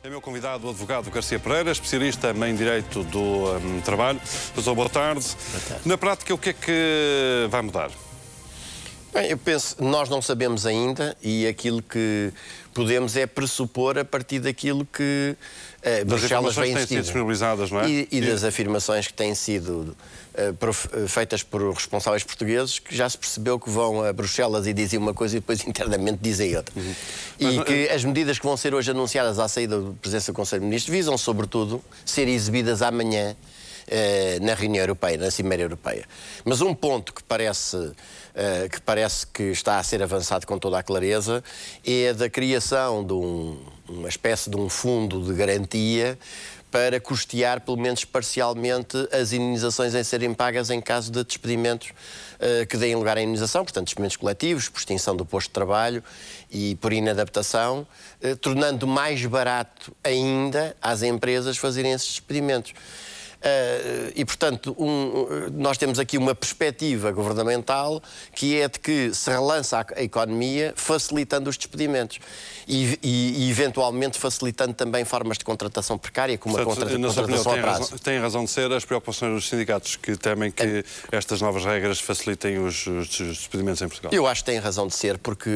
É meu convidado o advogado Garcia Pereira, especialista em Direito do Trabalho. Doutor, boa tarde. Boa tarde. Na prática, o que é que vai mudar? Bem, eu penso, nós não sabemos ainda e aquilo que podemos é pressupor a partir daquilo que Bruxelas vem têm sido disponibilizadas, não é? E das afirmações que têm sido feitas por responsáveis portugueses, que já se percebeu que vão a Bruxelas e dizem uma coisa e depois internamente dizem outra. E que as medidas que vão ser hoje anunciadas à saída da presidência do Conselho de Ministros visam, sobretudo, ser exibidas amanhã na reunião europeia, na Cimeira Europeia. Mas um ponto que parece que está a ser avançado com toda a clareza é da criação de uma espécie de um fundo de garantia para custear, pelo menos parcialmente, as indenizações a serem pagas em caso de despedimentos que deem lugar à indenização, portanto, despedimentos coletivos, por extinção do posto de trabalho e por inadaptação, tornando mais barato ainda às empresas fazerem esses despedimentos. E, portanto, nós temos aqui uma perspectiva governamental que é de que se relança a economia facilitando os despedimentos e eventualmente facilitando também formas de contratação precária, como a contratação a prazo. Tem razão de ser as preocupações dos sindicatos que temem que estas novas regras facilitem os despedimentos em Portugal? Eu acho que tem razão de ser porque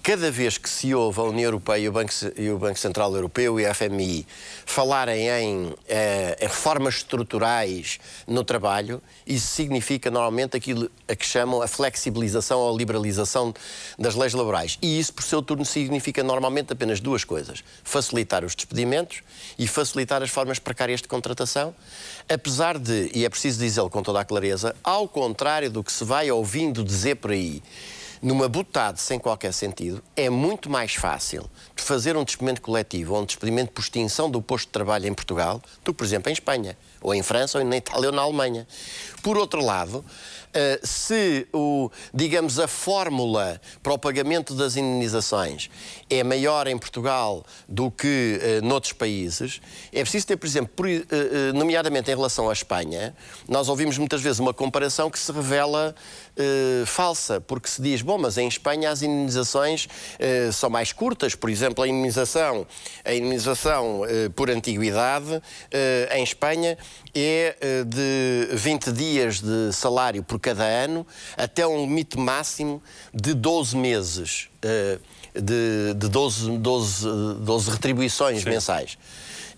cada vez que se ouve a União Europeia e o Banco Central Europeu e a FMI falarem em reformas estruturais no trabalho, isso significa normalmente aquilo a que chamam a flexibilização ou a liberalização das leis laborais. E isso, por seu turno, significa normalmente apenas duas coisas: facilitar os despedimentos e facilitar as formas precárias de contratação, apesar de, e é preciso dizê-lo com toda a clareza, ao contrário do que se vai ouvindo dizer por aí, numa butade sem qualquer sentido, é muito mais fácil de fazer um despedimento coletivo ou um despedimento por extinção do posto de trabalho em Portugal do que, por exemplo, em Espanha, ou em França, ou na Itália, ou na Alemanha. Por outro lado, se digamos, a fórmula para o pagamento das indenizações é maior em Portugal do que noutros países, é preciso ter, por exemplo, nomeadamente em relação à Espanha, nós ouvimos muitas vezes uma comparação que se revela falsa, porque se diz, bom, mas em Espanha as indenizações são mais curtas. Por exemplo, a indenização por antiguidade em Espanha é de 20 dias de salário por cada ano até um limite máximo de 12 meses, de 12 retribuições mensais.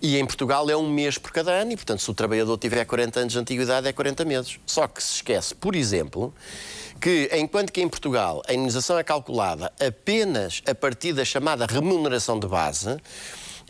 E em Portugal é um mês por cada ano e, portanto, se o trabalhador tiver 40 anos de antiguidade, é 40 meses. Só que se esquece, por exemplo, que enquanto que em Portugal a indenização é calculada apenas a partir da chamada remuneração de base,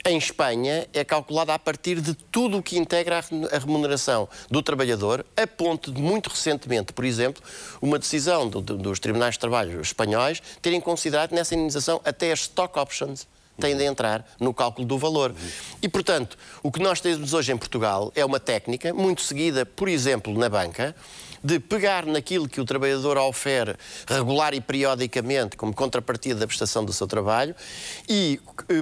em Espanha é calculada a partir de tudo o que integra a remuneração do trabalhador, a ponto de, muito recentemente, por exemplo, uma decisão dos tribunais de trabalho espanhóis terem considerado nessa indenização até as stock options têm de entrar no cálculo do valor. E, portanto, o que nós temos hoje em Portugal é uma técnica muito seguida, por exemplo, na banca, de pegar naquilo que o trabalhador ofere regular e periodicamente como contrapartida da prestação do seu trabalho e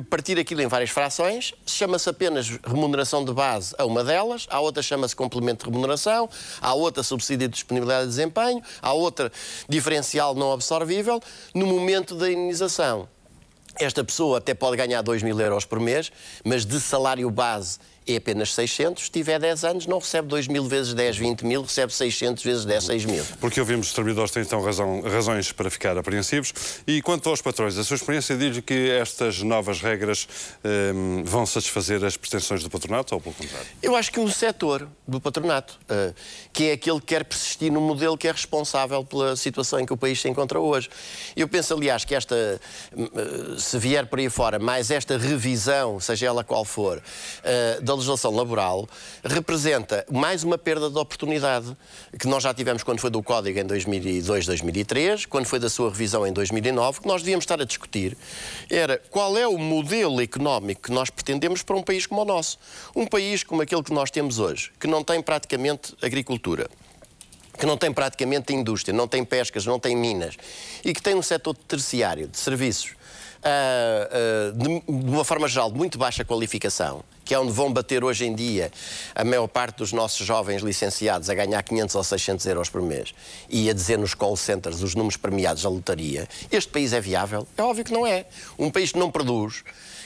partir aquilo em várias frações. Chama-se apenas remuneração de base a uma delas, a outra chama-se complemento de remuneração, a outra subsídio de disponibilidade de desempenho, a outra diferencial não absorvível no momento da indenização. Esta pessoa até pode ganhar 2.000 euros por mês, mas de salário base é apenas 600. Se tiver 10 anos, não recebe 2.000 vezes 10, 20.000, recebe 600 vezes 10, 6.000. Porque ouvimos os trabalhadores têm então razões para ficar apreensivos. E quanto aos patrões, a sua experiência diz que estas novas regras vão satisfazer as pretensões do patronato ou pelo contrário? Eu acho que um setor do patronato, que é aquele que quer persistir no modelo que é responsável pela situação em que o país se encontra hoje. Eu penso, aliás, que se vier por aí fora, mais esta revisão, seja ela qual for, da legislação laboral, representa mais uma perda de oportunidade que nós já tivemos quando foi do Código em 2002, 2003, quando foi da sua revisão em 2009, que nós devíamos estar a discutir era qual é o modelo económico que nós pretendemos para um país como o nosso. Um país como aquele que nós temos hoje, que não tem praticamente agricultura, que não tem praticamente indústria, não tem pescas, não tem minas, e que tem um setor terciário de serviços de uma forma geral de muito baixa qualificação, que é onde vão bater hoje em dia a maior parte dos nossos jovens licenciados a ganhar 500 ou 600 euros por mês e a dizer nos call centers os números premiados da lotaria, este país é viável? É óbvio que não é. Um país que não produz,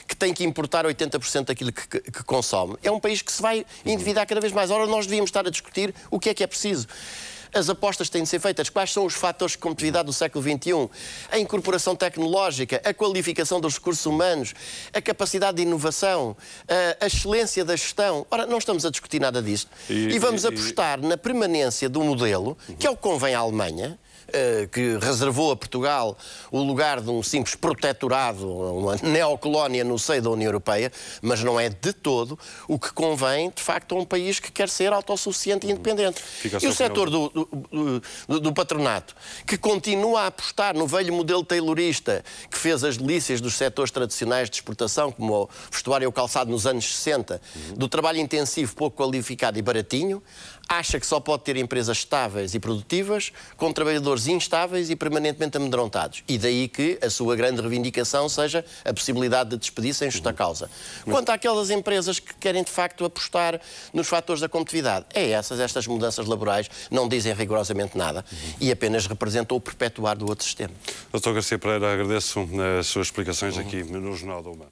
que tem que importar 80% daquilo que consome, é um país que se vai endividar cada vez mais. Ora, nós devíamos estar a discutir o que é preciso. As apostas têm de ser feitas. Quais são os fatores de competitividade do século XXI? A incorporação tecnológica, a qualificação dos recursos humanos, a capacidade de inovação, a excelência da gestão. Ora, não estamos a discutir nada disto. E vamos apostar na permanência do modelo, que é o que convém à Alemanha, que reservou a Portugal o lugar de um simples protetorado, uma neocolónia no seio da União Europeia, mas não é de todo o que convém, de facto, a um país que quer ser autossuficiente e independente. E o setor do patronato, que continua a apostar no velho modelo taylorista, que fez as delícias dos setores tradicionais de exportação, como o vestuário e o calçado nos anos 60, do trabalho intensivo, pouco qualificado e baratinho, acha que só pode ter empresas estáveis e produtivas com trabalhadores instáveis e permanentemente amedrontados. E daí que a sua grande reivindicação seja a possibilidade de despedir sem justa causa. Quanto àquelas empresas que querem, de facto, apostar nos fatores da competitividade, estas mudanças laborais não dizem rigorosamente nada e apenas representam o perpetuar do outro sistema. Dr. Garcia Pereira, agradeço as suas explicações aqui no Jornal da Uma.